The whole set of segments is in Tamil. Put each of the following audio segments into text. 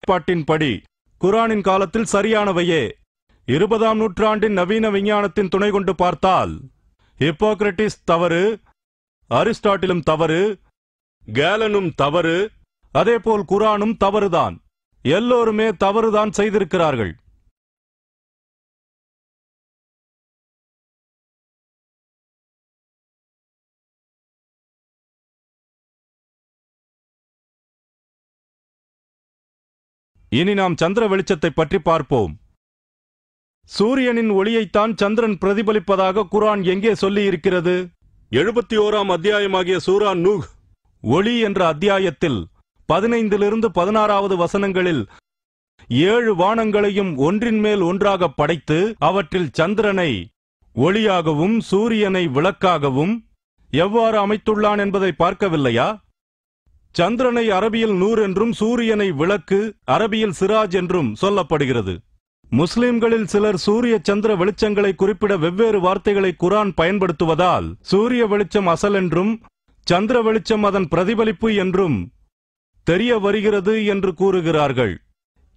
கோட்பாட்டின்படி குரானின் காலத்தில் சரியானவையே. 20ஆம் நூற்றாண்டின் நவீன விஞ்ஞானத்தின் துணை கொண்டு பார்த்தால் ஹிப்போக்ரட்டிஸ் தவறு, அரிஸ்டாட்டிலும் தவறு, கேலனும் தவறு, அதேபோல் குரானும் தவறுதான். எல்லோருமே தவறுதான் செய்திருக்கிறார்கள். இனி நாம் சந்திர வெளிச்சத்தை பற்றி பார்ப்போம். சூரியனின் ஒளியைத்தான் சந்திரன் பிரதிபலிப்பதாக குரான் எங்கே சொல்லி இருக்கிறது? 71ஆம் அத்தியாயமாகிய சூரா நூஹ் ஒளி என்ற அத்தியாயத்தில் 15லிருந்து 16வது வசனங்களில் 7 வானங்களையும் ஒன்றின் மேல் ஒன்றாக படைத்து அவற்றில் சந்திரனை ஒளியாகவும் சூரியனை விளக்காகவும் எவ்வாறு அமைத்துள்ளான் என்பதை பார்க்கவில்லையா? சந்திரனை அரபியில் நூர் என்றும் சூரியனை விளக்கு அரபியில் சிராஜ் என்றும் சொல்லப்படுகிறது. முஸ்லிம்களில் சிலர் சூரிய சந்திர வெளிச்சங்களை குறிப்பிட வெவ்வேறு வார்த்தைகளை குரான் பயன்படுத்துவதால் சூரிய வெளிச்சம் அசல் என்றும் சந்திர வெளிச்சம் அதன் பிரதிபலிப்பு என்றும் தெரிய வருகிறது என்று கூறுகிறார்கள்.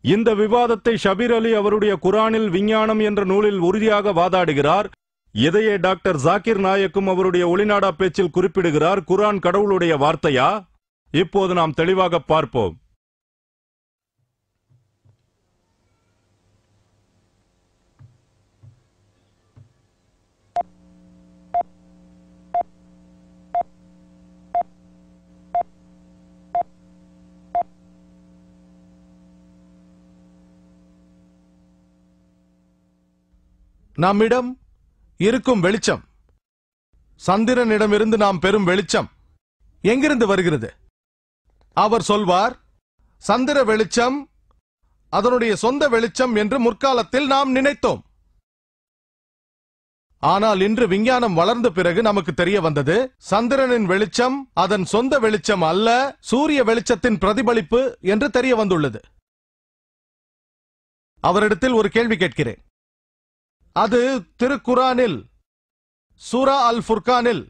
இந்த விவாதத்தை ஷபீர் அலி அவருடைய குரானில் விஞ்ஞானம் என்ற நூலில் உறுதியாக வாதாடுகிறார். இதையே டாக்டர் ஜாகிர் நாயக்கும் அவருடைய ஒளிநாடா பேச்சில் குறிப்பிடுகிறார். குரான் கடவுளுடைய வார்த்தையா? இப்போது நாம் தெளிவாக பார்ப்போம். நம்மிடம் இருக்கும் வெளிச்சம், சந்திரனிடமிருந்து நாம் பெறும் வெளிச்சம் எங்கிருந்து வருகிறது? அவர் சொல்வார், சந்திர வெளிச்சம் அதனுடைய சொந்த வெளிச்சம் என்று முற்காலத்தில் நாம் நினைத்தோம். ஆனால் இன்று விஞ்ஞானம் வளர்ந்த பிறகு நமக்கு தெரிய வந்தது, சந்திரனின் வெளிச்சம் அதன் சொந்த வெளிச்சம் அல்ல, சூரிய வெளிச்சத்தின் பிரதிபலிப்பு என்று தெரிய வந்துள்ளது. அவரிடத்தில் ஒரு கேள்வி கேட்கிறேன். அது திருக்குரானில் சூரா அல் ஃபுர்கானில்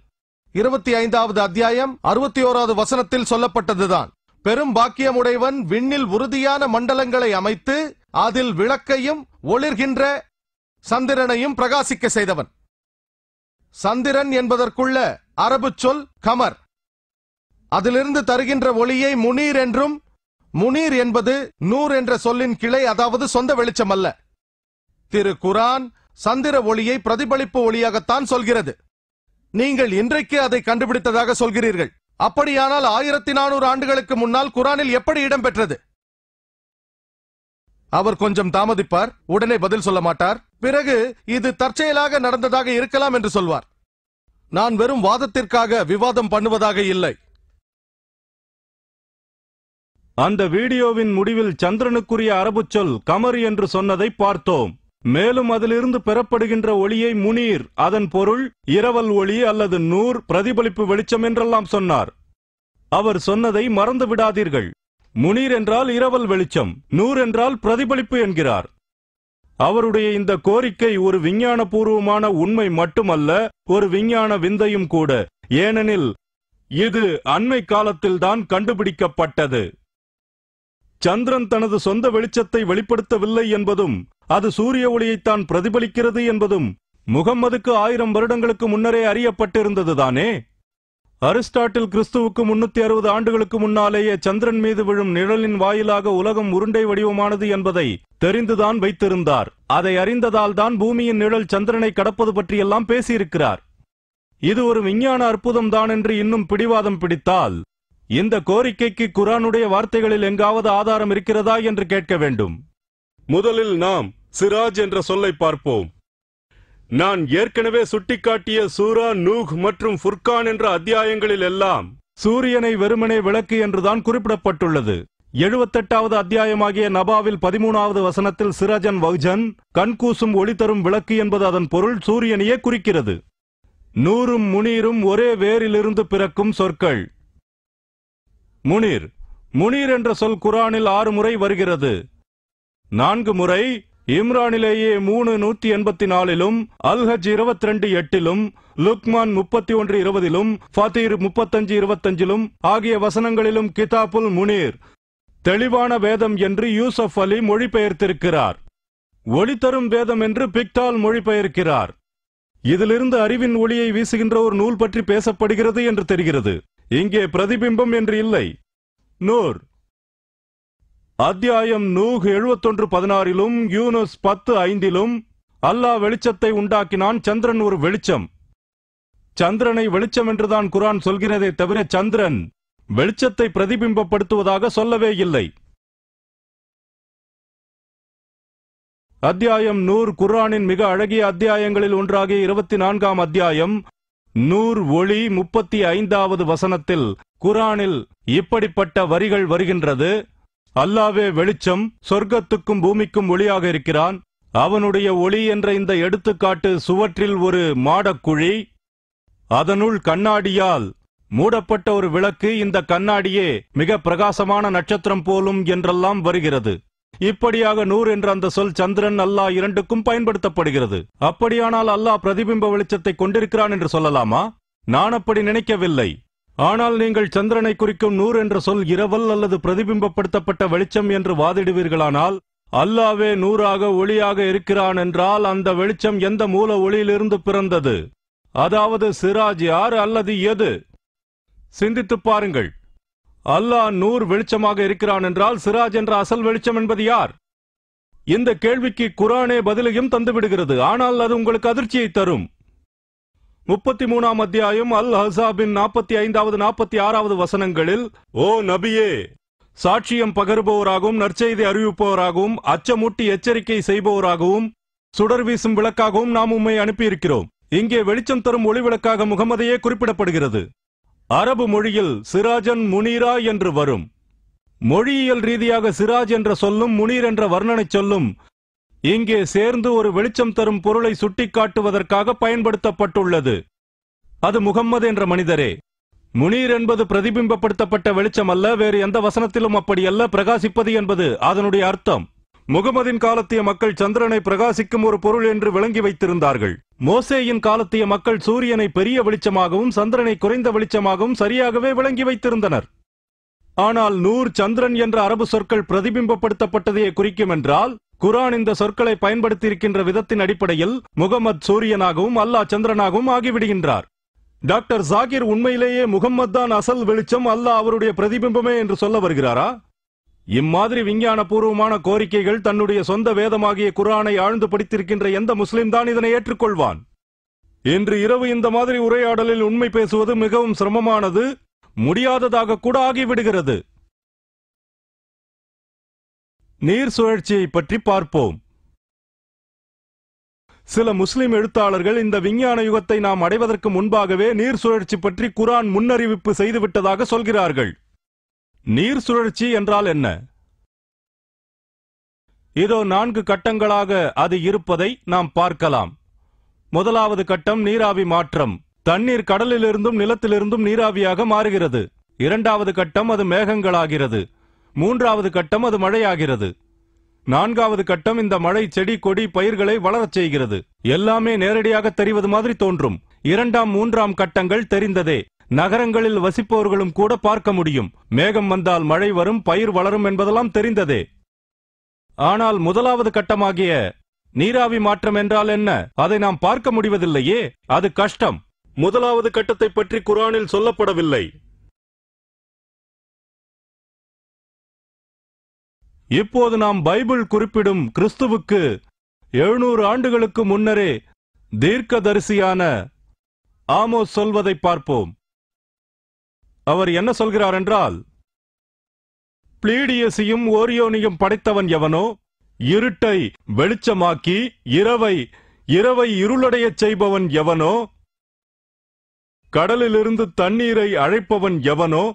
25வது அத்தியாயம் 61வது வசனத்தில் சொல்லப்பட்டதுதான். பெரும் பாக்கியமுடையவன் விண்ணில் உறுதியான மண்டலங்களை அமைத்து அதில் விளக்கையும் ஒளிர்கின்ற சந்திரனையும் பிரகாசிக்க செய்தவன். சந்திரன் என்பதற்குள்ள அரபு சொல் கமர். அதிலிருந்து தருகின்ற ஒளியை முனீர் என்றும், முனீர் என்பது நூர் என்ற சொல்லின் கிளை, அதாவது சொந்த வெளிச்சம் அல்ல. திரு குரான் சந்திர ஒளியை பிரதிபலிப்பு ஒளியாகத்தான் சொல்கிறது. நீங்கள் இன்றைக்கு அதை கண்டுபிடித்ததாக சொல்கிறீர்கள். அப்படியானால் 1400 ஆண்டுகளுக்கு முன்னால் குரானில் எப்படி இடம் பெற்றது? அவர் கொஞ்சம் தாமதிப்பார், உடனே பதில் சொல்ல மாட்டார். பிறகு இது தற்செயலாக நடந்ததாக இருக்கலாம் என்று சொல்வார். நான் வெறும் வாதத்திற்காக விவாதம் பண்ணுவதாக இல்லை. அந்த வீடியோவின் முடிவில் சந்திரனுக்குரிய அரபு சொல் கமர் என்று சொன்னதை பார்த்தோம். மேலும் அதிலிருந்து பெறப்படுகின்ற ஒளியை முனீர், அதன் பொருள் இரவல் ஒளி அல்லது நூர், பிரதிபலிப்பு வெளிச்சம் என்றெல்லாம் சொன்னார். அவர் சொன்னதை மறந்து விடாதீர்கள். முனீர் என்றால் இரவல் வெளிச்சம், நூர் என்றால் பிரதிபலிப்பு என்கிறார். அவருடைய இந்த கோரிக்கை ஒரு விஞ்ஞான பூர்வமான உண்மை மட்டுமல்ல, ஒரு விஞ்ஞான விந்தையும் கூட. ஏனெனில் இது அண்மை காலத்தில்தான் கண்டுபிடிக்கப்பட்டது. சந்திரன் தனது சொந்த வெளிச்சத்தை வெளிப்படுத்தவில்லை என்பதும் அது சூரிய ஒளியைத்தான் பிரதிபலிக்கிறது என்பதும் முகம்மதுக்கு 1000 வருடங்களுக்கு முன்னரே அறியப்பட்டிருந்ததுதானே. அரிஸ்டாட்டில் கிறிஸ்துவுக்கு 360 ஆண்டுகளுக்கு முன்னாலேயே சந்திரன் மீது விழும் நிழலின் வாயிலாக உலகம் உருண்டை வடிவமானது என்பதை தெரிந்துதான் வைத்திருந்தார். அதை அறிந்ததால் தான் பூமியின் நிழல் சந்திரனை கடப்பது பற்றியெல்லாம் பேசியிருக்கிறார். இது ஒரு விஞ்ஞான அற்புதம் தான் என்று இன்னும் பிடிவாதம் பிடித்தால் இந்த கோரிக்கைக்கு குரானுடைய வார்த்தைகளில் எங்காவது ஆதாரம் இருக்கிறதா என்று கேட்க வேண்டும். முதலில் நாம் சிராஜ் என்ற சொல்லை பார்ப்போம். நான் ஏற்கனவே சுட்டிக்காட்டிய சூரா நூஹ் மற்றும் ஃபுர்கான் என்ற அத்தியாயங்களில் எல்லாம் சூரியனை வெறுமனே விளக்கு என்றுதான் குறிப்பிடப்பட்டுள்ளது. 78வது அத்தியாயமாகிய நபாவில் 13வது வசனத்தில் சிராஜன் வௌஜன், கண்கூசும் ஒளி தரும் விளக்கு என்பது அதன் பொருள் சூரியனையே குறிக்கிறது. நூரும் முனீரும் ஒரே வேரிலிருந்து பிறக்கும் சொற்கள். முனீர், முனீர் என்ற சொல் குரானில் 6 முறை வருகிறது. 4 முறை இம்ரானிலேயே 3:184, அல்ஹஜ் 22:8, லுக்மான் 31:20, ஃபாத்திர் 35:25 ஆகிய வசனங்களிலும் கிதாபுல் முனீர், தெளிவான வேதம் என்று யூசப் அலி மொழிபெயர்த்திருக்கிறார். ஒளி தரும் வேதம் என்று பிக்டால் மொழிபெயர்க்கிறார். இதிலிருந்து அறிவின் ஒளியை வீசுகின்ற ஒரு நூல் பற்றி பேசப்படுகிறது என்று தெரிகிறது. இங்கே பிரதிபிம்பம் என்று இல்லை. நூர் அத்தியாயம் நூஹ் 71:16 யூனுஸ் 10:5 அல்லாஹ் வெளிச்சத்தை உண்டாக்கினான். சந்திரன் ஒரு வெளிச்சம். சந்திரனை வெளிச்சம் என்றுதான் குர்ஆன் சொல்கிறதே தவிர சந்திரன் வெளிச்சத்தை பிரதிபிம்பப்படுத்துவதாக சொல்லவே இல்லை. அத்தியாயம் நூர் குர்ஆனின் மிக அழகிய அத்தியாயங்களில் ஒன்றாகிய 24ஆம் அத்தியாயம் நூர் ஒளி 35வது வசனத்தில் குர்ஆனில் இப்படிப்பட்ட வரிகள் வருகின்றது. அல்லாவே வெளிச்சம், சொர்க்கத்துக்கும் பூமிக்கும் ஒளியாக இருக்கிறான். அவனுடைய ஒளி என்ற இந்த எடுத்துக்காட்டு சுவற்றில் ஒரு மாடக்குழி, அதனுள் கண்ணாடியால் மூடப்பட்ட ஒரு விளக்கு, இந்த கண்ணாடியே மிக பிரகாசமான நட்சத்திரம் போலும் என்றெல்லாம் வருகிறது. இப்படியாக நூர் என்ற அந்த சொல் சந்திரன், அல்லாஹ் இரண்டுக்கும் பயன்படுத்தப்படுகிறது. அப்படியானால் அல்லாஹ் பிரதிபிம்ப வெளிச்சத்தை கொண்டிருக்கிறான் என்று சொல்லலாமா? நான் அப்படி நினைக்கவில்லை. ஆனால் நீங்கள் சந்திரனை குறிக்கும் நூர் என்ற சொல் இரவல் அல்லது பிரதிபிம்பப்படுத்தப்பட்ட வெளிச்சம் என்று வாதிடுவீர்களானால், அல்லாவே நூறாக ஒளியாக இருக்கிறான் என்றால் அந்த வெளிச்சம் எந்த மூல ஒளியிலிருந்து பிறந்தது? அதாவது சிராஜ் யார் அல்லது எது? சிந்தித்துப் பாருங்கள். அல்லாஹ் நூர் வெளிச்சமாக இருக்கிறான் என்றால் சிராஜ் என்ற அசல் வெளிச்சம் என்பது யார்? இந்த கேள்விக்கு குர்ஆனே பதிலையும் தந்துவிடுகிறது. ஆனால் அது உங்களுக்கு அதிர்ச்சியை தரும். 33ஆம் அத்தியாயம் அல் அஹ்ஸாபின் 45வது 46வது வசனங்களில், ஓ நபியே, சாட்சியம் பகருபவராகவும் நற்செய்தி அறிவிப்பவராகவும் அச்சமூட்டி எச்சரிக்கை செய்பவராகவும் சுடர் வீசும் விளக்காகவும் நாம் உம்மை அனுப்பியிருக்கிறோம். இங்கே வெளிச்சம் தரும் ஒளி விளக்காக முகமதையே குறிப்பிடப்படுகிறது. அரபு மொழியில் சிராஜன் முனீரா என்று வரும். மொழியியல் ரீதியாக சிராஜ் என்ற சொல்லும் முனீர் என்ற வர்ணனை சொல்லும் இங்கே சேர்ந்து ஒரு வெளிச்சம் தரும் பொருளை சுட்டிக்காட்டுவதற்காக பயன்படுத்தப்பட்டுள்ளது. அது முகம்மது என்ற மனிதரே. முனீர் என்பது பிரதிபிம்பப்படுத்தப்பட்ட வெளிச்சம் அல்ல. வேறு எந்த வசனத்திலும் அப்படியல்ல. பிரகாசிப்பது என்பது அதனுடைய அர்த்தம். முகமதின் காலத்திய மக்கள் சந்திரனை பிரகாசிக்கும் ஒரு பொருள் என்று விளங்கி வைத்திருந்தார்கள். மோசேயின் காலத்திய மக்கள் சூரியனை பெரிய வெளிச்சமாகவும் சந்திரனை குறைந்த வெளிச்சமாகவும் சரியாகவே விளங்கி வைத்திருந்தனர். ஆனால் நூர், சந்திரன் என்ற அரபு சொற்கள் பிரதிபிம்பப்படுத்தப்பட்டதையே குறிக்கும் என்றால், குர்ஆன் இந்த சொற்களை பயன்படுத்தியிருக்கின்ற விதத்தின் அடிப்படையில் முகமது சூரியனாகவும் அல்லாஹ் சந்திரனாகவும் ஆகிவிடுகின்றார். டாக்டர் ஜாகிர் உண்மையிலேயே முகம்மது தான் அசல் வெளிச்சம், அல்லாஹ் அவருடைய பிரதிபிம்பமே என்று சொல்ல வருகிறாரா? இம்மாதிரி விஞ்ஞான பூர்வமான கோரிக்கைகள் தன்னுடைய சொந்த வேதமாகிய குர்ஆனை ஆழ்ந்து படித்திருக்கின்ற எந்த முஸ்லிம் தான் இதனை ஏற்றுக்கொள்வான்? இன்று இரவு இந்த மாதிரி உரையாடலில் உண்மை பேசுவது மிகவும் சிரமமானது, முடியாததாக கூட ஆகிவிடுகிறது. நீர் சுழற்சியை பற்றி பார்ப்போம். சில முஸ்லிம் எழுத்தாளர்கள் இந்த விஞ்ஞான யுகத்தை நாம் அடைவதற்கு முன்பாகவே நீர் சுழற்சி பற்றி குர்ஆன் முன்னறிவிப்பு செய்துவிட்டதாக சொல்கிறார்கள். நீர் சுழற்சி என்றால் என்ன? இதோ 4 கட்டங்களாக அது இருப்பதை நாம் பார்க்கலாம். முதலாவது கட்டம் நீராவி மாற்றம். தண்ணீர் கடலிலிருந்தும் நிலத்திலிருந்தும் நீராவியாக மாறுகிறது. இரண்டாவது கட்டம் அது மேகங்களாகிறது. மூன்றாவது கட்டம் அது மழையாகிறது. நான்காவது கட்டம் இந்த மழை செடி கொடி பயிர்களை வளரச் செய்கிறது. எல்லாமே நேரடியாக தெரிவது மாதிரி தோன்றும். இரண்டாம் மூன்றாம் கட்டங்கள் தெரிந்ததே. நகரங்களில் வசிப்பவர்களும் கூட பார்க்க முடியும். மேகம் வந்தால் மழை வரும், பயிர் வளரும் என்பதெல்லாம் தெரிந்ததே. ஆனால் முதலாவது கட்டமாகிய நீராவி மாற்றம் என்றால் என்ன? அதை நாம் பார்க்க முடிவதில்லையே. அது கஷ்டம். முதலாவது கட்டத்தை பற்றி குர்ஆனில் சொல்லப்படவில்லை. இப்போது நாம் பைபிள் குறிப்பிடும் கிறிஸ்துவுக்கு 700 ஆண்டுகளுக்கு முன்னரே தீர்க்கதரிசியான ஆமோஸ் சொல்வதை பார்ப்போம். அவர் என்ன சொல்கிறார் என்றால், பிளீடியஸையும் ஓரியோனையும் படைத்தவன் எவனோ, இருட்டை வெளிச்சமாக்கி இரவை இருளடையச் செய்பவன் எவனோ, கடலிலிருந்து தண்ணீரை அழைப்பவன் எவனோ,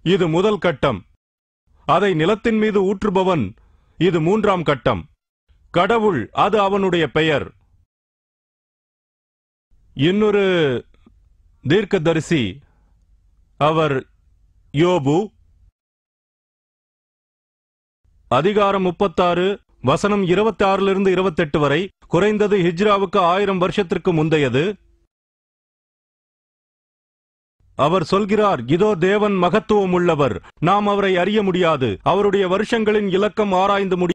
இது முதல் கட்டம். அதை நிலத்தின் மீது ஊற்றுபவன், இது மூன்றாம் கட்டம். கடவுள், அது அவனுடைய பெயர். இன்னொரு தீர்க்கதரிசி, அவர் யோபு. அதிகாரம் 36 வசனம் 26 28 வரை, குறைந்தது ஹிஜ்ராவுக்கு 1000 வருஷத்திற்கு முந்தையது. அவர் சொல்கிறார், இதோ தேவன் மகத்துவம் உள்ளவர், நாம் அவரை அறிய முடியாது, அவருடைய வருஷங்களின் இலக்கம் ஆராய்ந்து